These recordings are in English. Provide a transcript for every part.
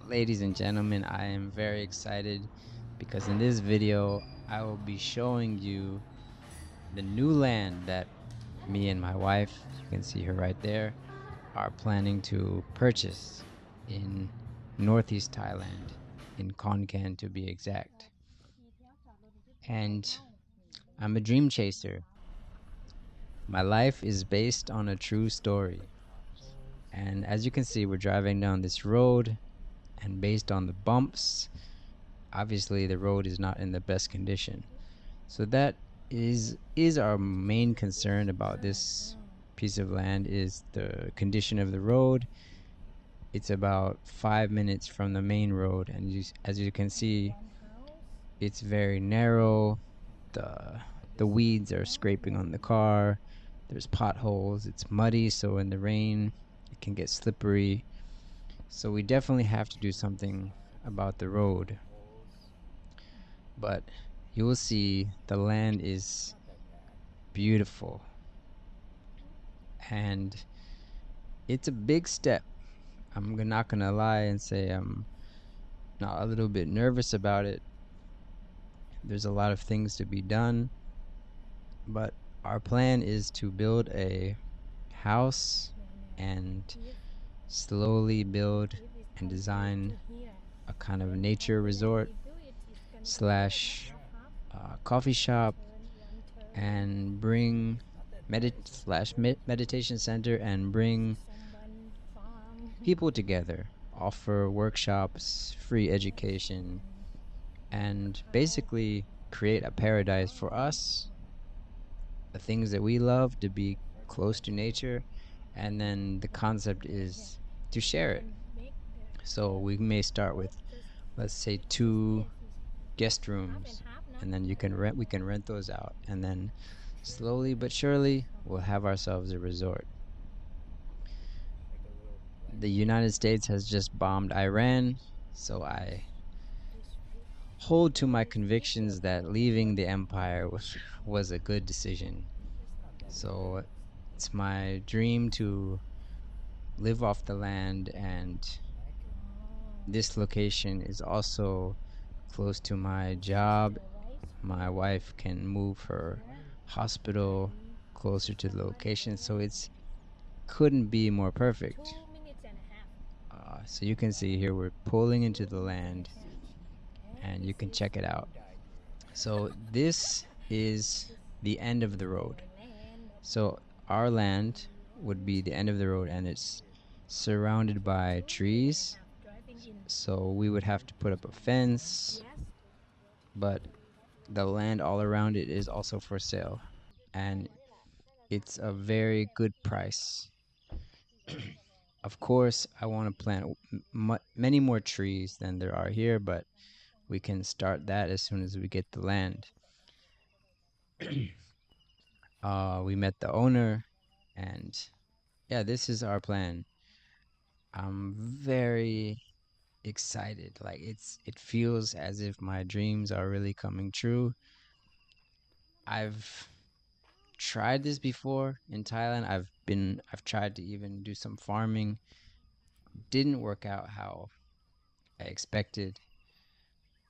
Ladies and gentlemen, I am very excited because in this video, I will be showing you the new land that me and my wife, you can see her right there, are planning to purchase in northeast Thailand, in Khon Kaen to be exact. And I'm a dream chaser. My life is based on a true story. And as you can see, we're driving down this road, and based on the bumps, obviously the road is not in the best condition. So that is our main concern about this piece of land is the condition of the road. It's about 5 minutes from the main road, and as you can see, it's very narrow. The the weeds are scraping on the car. There's potholes. It's muddy, so in the rain it can get slippery. So we definitely have to do something about the road. But you will see the land is beautiful, and it's a big step. I'm not gonna lie and say I'm not a little bit nervous about it. There's a lot of things to be done, but our plan is to build a house and slowly build and design a kind of nature resort slash coffee shop and bring meditation center and bring people together, offer workshops, free education, and basically create a paradise for us, the things that we love to be close to nature, and then the concept is to share it. So we may start with, let's say, two guest rooms, and then we can rent those out, and then slowly but surely we'll have ourselves a resort. The United States has just bombed Iran, so I hold to my convictions that leaving the empire was a good decision. So it's my dream to live off the land, and this location is also close to my job. My wife can move her hospital closer to the location, so it's couldn't be more perfect. So you can see here we're pulling into the land, and you can check it out. So this is the end of the road. So our land would be the end of the road, and it's surrounded by trees. So we would have to put up a fence, but the land all around it is also for sale, and it's a very good price. Of course, I want to plant many more trees than there are here, but we can start that as soon as we get the land. We met the owner, and yeah, this is our plan. I'm very excited. Like it feels as if my dreams are really coming true. I've tried this before in Thailand. I've tried to even do some farming. Didn't work out how I expected.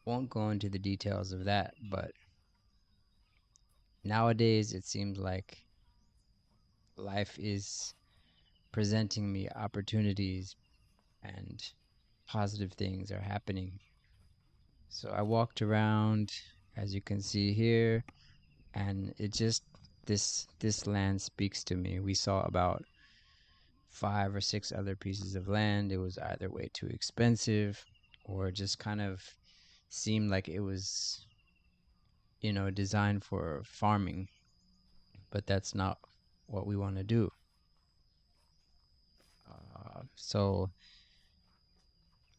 Won't go into the details of that, but nowadays it seems like life is presenting me opportunities and positive things are happening. So I walked around, as you can see here, and it just this land speaks to me. We saw about 5 or 6 other pieces of land. It was either way too expensive or just kind of seemed like it was, designed for farming, but that's not what we want to do. So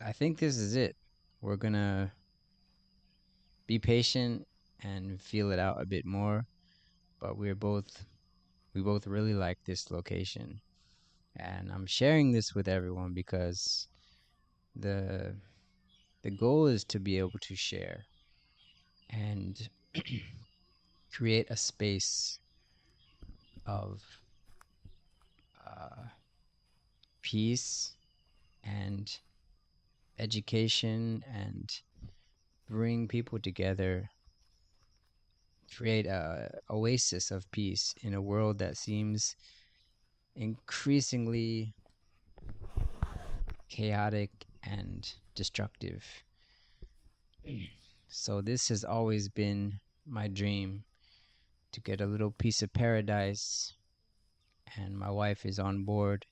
I think this is it. We're gonna be patient and feel it out a bit more, but we both really like this location, and I'm sharing this with everyone because the the goal is to be able to share and create a space of uh, peace and education and bring people together, create a oasis of peace in a world that seems increasingly chaotic and destructive. So this has always been my dream, to get a little piece of paradise, and my wife is on board,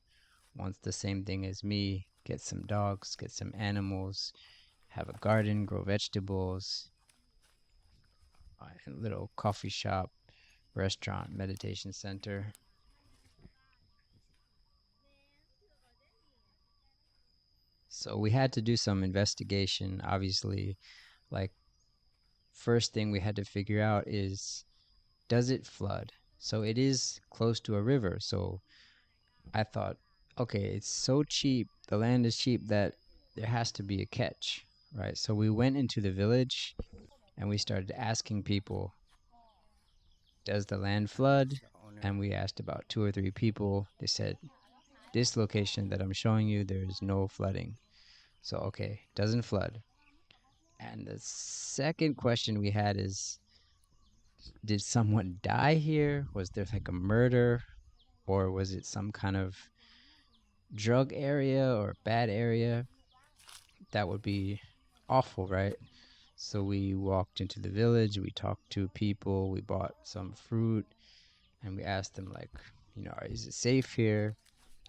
wants the same thing as me, get some dogs, get some animals, have a garden, grow vegetables, a little coffee shop, restaurant, meditation center. So we had to do some investigation, obviously. Like, first thing we had to figure out is, does it flood? So it is close to a river. So I thought, okay, it's so cheap, the land is cheap, that there has to be a catch, right? So we went into the village and we started asking people, does the land flood? And we asked about two or three people. They said, this location that I'm showing you, there's no flooding. So, okay, doesn't flood. And the second question we had is, did someone die here? Was there like a murder? Or was it some kind of drug area or bad area? That would be awful, right? So we walked into the village, we talked to people, we bought some fruit, and we asked them, like, is it safe here?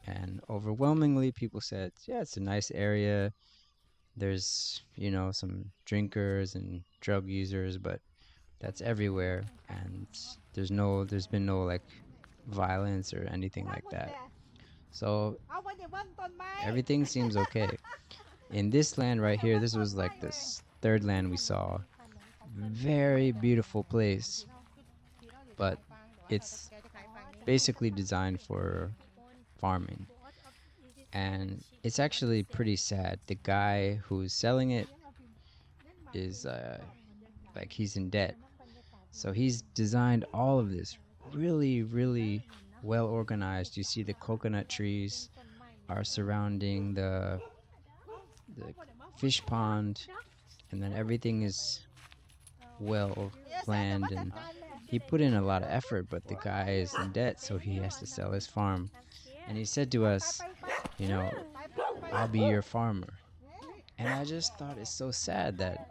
And overwhelmingly, people said, yeah, it's a nice area. There's, some drinkers and drug users, but that's everywhere. And there's been no like violence or anything like that. So everything seems okay. In this land right here, this was like this third land we saw. Very beautiful place, but it's basically designed for farming. And it's actually pretty sad. The guy who's selling it is like he's in debt. So he's designed all of this really, really well organized. You see the coconut trees are surrounding the fish pond, and then everything is well planned, and he put in a lot of effort, but the guy is in debt, so he has to sell his farm. And he said to us, you know, I'll be your farmer. And I just thought it's so sad that,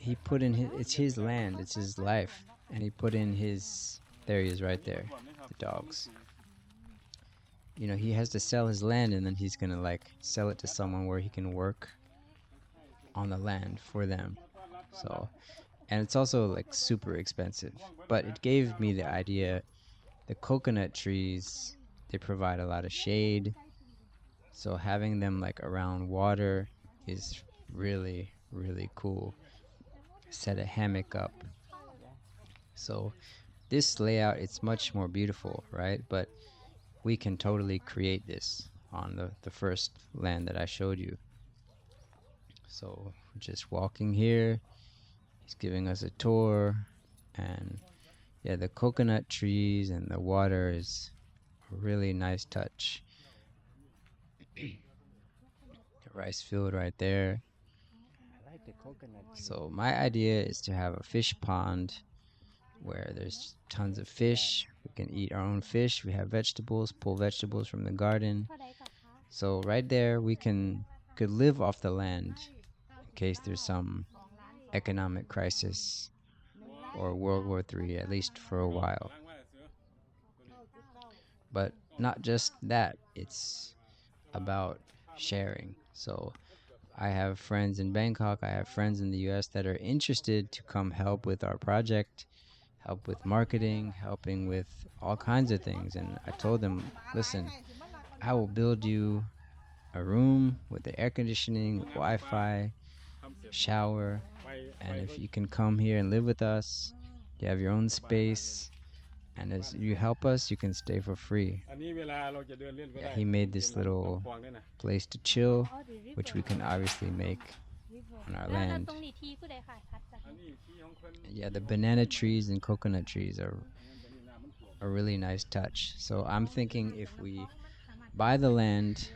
he put in it's his land, it's his life, and he put in his, there he is right there, the dogs. He has to sell his land, and then he's gonna like sell it to someone where he can work on the land for them. So, and it's also like super expensive, but it gave me the idea. The coconut trees, they provide a lot of shade, so having them like around water is really, really cool. Set a hammock up. So this layout, it's much more beautiful, right? But we can totally create this on the first land that I showed you. So just walking here, he's giving us a tour, and yeah, the coconut trees and the water is a really nice touch. The rice field right there. So my idea is to have a fish pond where there's tons of fish. We can eat our own fish. We have vegetables, pull vegetables from the garden. So right there, we could live off the land in case there's some economic crisis or World War III, at least for a while. But not just that, it's about sharing. So I have friends in Bangkok, I have friends in the US that are interested to come help with our project, help with marketing, helping with all kinds of things. And I told them, listen, I will build you a room with the air conditioning, with Wi-Fi, shower, and if you can come here and live with us, you have your own space, and as you help us, you can stay for free. Yeah, he made this little place to chill, which we can obviously make on our land. Yeah, the banana trees and coconut trees are a really nice touch. So I'm thinking if we buy the land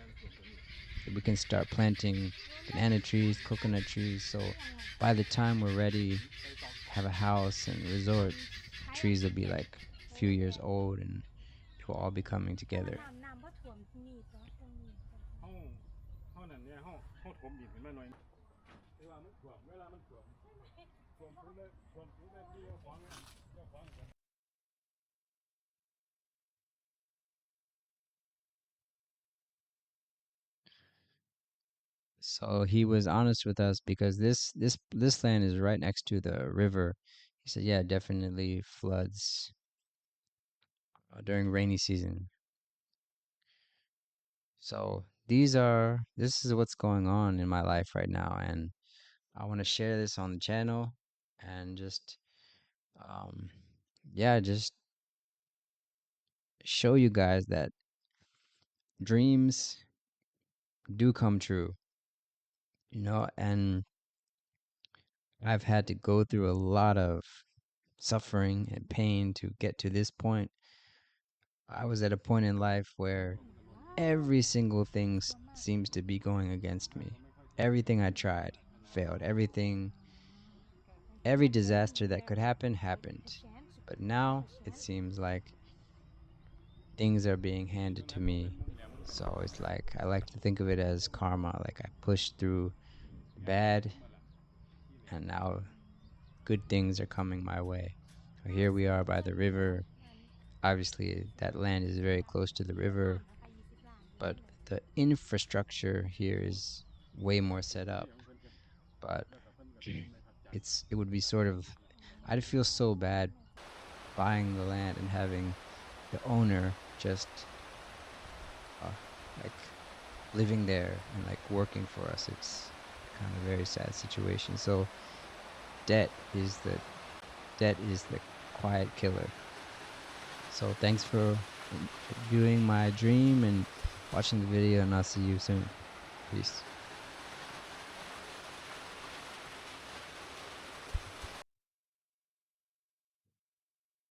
we can start planting banana trees, coconut trees. So by the time we're ready to have a house and resort, the trees will be like a few years old and it will all be coming together. เฮานั่นเนี่ยเฮาถมดินขึ้นมาหน่อยแต่ว่ามันท่วมเวลามันท่วมท่วมปุ๊บแล้วที่เอาของเนี่ยเจ้าของ So he was honest with us because this land is right next to the river. He said, "Yeah, definitely floods during rainy season." So this is what's going on in my life right now, and I want to share this on the channel and just um yeah, just show you guys that dreams do come true, and I've had to go through a lot of suffering and pain to get to this point. I was at a point in life where every single thing seems to be going against me. Everything I tried failed. Every disaster that could happen happened. But now it seems like things are being handed to me. So it's like I like to think of it as karma. Like I pushed through bad and now good things are coming my way. So here we are by the river. Obviously, that land is very close to the river, but the infrastructure here is way more set up. But it would be sort of I'd feel so bad buying the land and having the owner just uh, like living there and like working for us. It's kind of a very sad situation. So debt is the debt is the quiet killer. So thanks for viewing my dream and watching the video, and I'll see you soon. Peace.